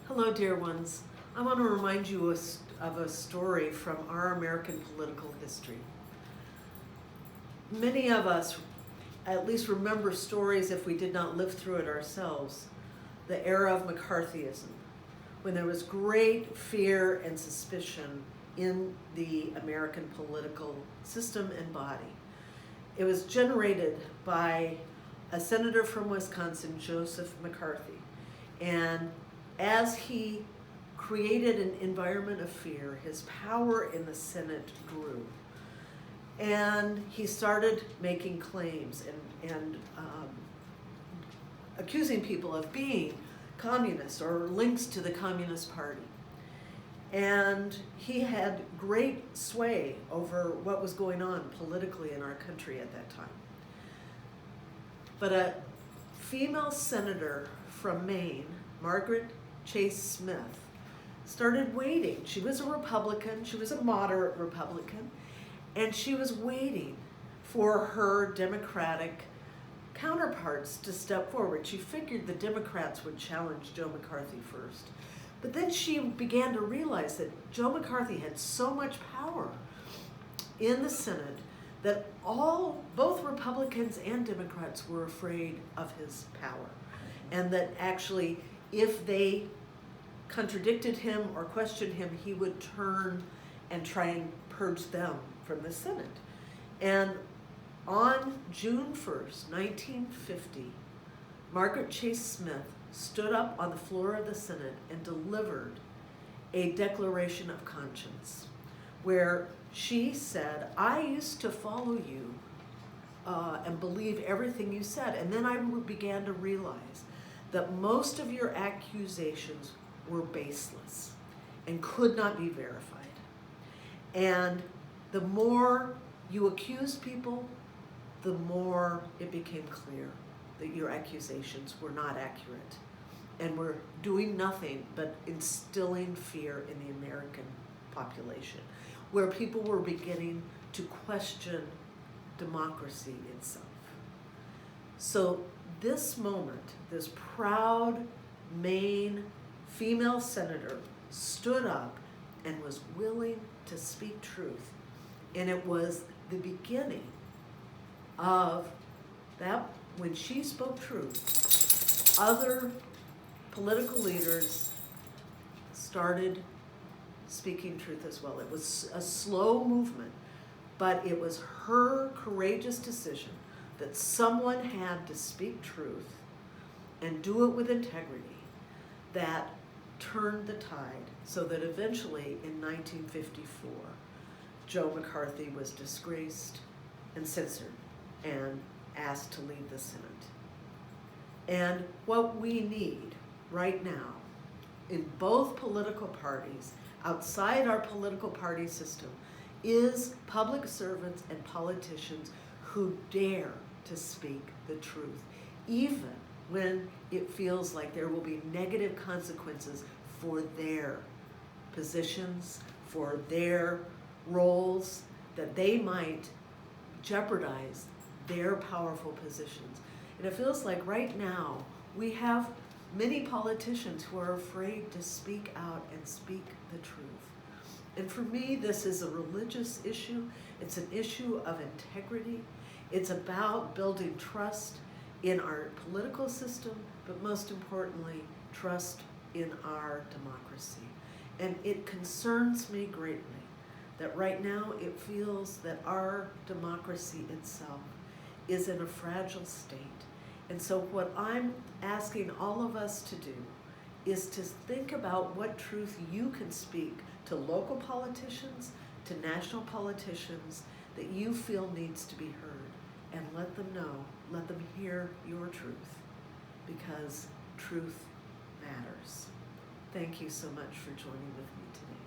Hello, dear ones. I want to remind you of a story from our American political history. Many of us at least remember stories, if we did not live through it ourselves, the era of McCarthyism, when there was great fear and suspicion in the American political system and body. It was generated by a senator from Wisconsin, Joseph McCarthy. And as he created an environment of fear, his power in the Senate grew. And he started making claims and accusing people of being communist or links to the Communist Party. And he had great sway over what was going on politically in our country at that time. But a female senator from Maine, Margaret Chase Smith, started waiting. She was a Republican, she was a moderate Republican, and she was waiting for her Democratic counterparts to step forward. She figured the Democrats would challenge Joe McCarthy first. But then she began to realize that Joe McCarthy had so much power in the Senate that both Republicans and Democrats were afraid of his power. And that actually, if they contradicted him or questioned him, he would turn and try and purge them from the Senate. And on June 1st, 1950, Margaret Chase Smith stood up on the floor of the Senate and delivered a declaration of conscience where she said, "I used to follow you and believe everything you said, and then I began to realize that most of your accusations were baseless and could not be verified. And the more you accused people, the more it became clear that your accusations were not accurate and were doing nothing but instilling fear in the American population, where people were beginning to question democracy itself." So this moment, this proud Maine female senator stood up and was willing to speak truth. And it was the beginning of that. When she spoke truth, other political leaders started speaking truth as well. It was a slow movement, but it was her courageous decision that someone had to speak truth and do it with integrity that turned the tide, so that eventually in 1954, Joe McCarthy was disgraced and censored and asked to leave the Senate. And what we need right now in both political parties, outside our political party system, is public servants and politicians who dare to speak the truth, even when it feels like there will be negative consequences for their positions, for their roles, that they might jeopardize their powerful positions. And it feels like right now we have many politicians who are afraid to speak out and speak the truth. And for me, this is a religious issue. It's an issue of integrity. It's about building trust in our political system, but most importantly, trust in our democracy. And it concerns me greatly that right now it feels that our democracy itself is in a fragile state. And so what I'm asking all of us to do is to think about what truth you can speak to local politicians, to national politicians, that you feel needs to be heard, and let them know, let them hear your truth, because truth matters. Thank you so much for joining with me today.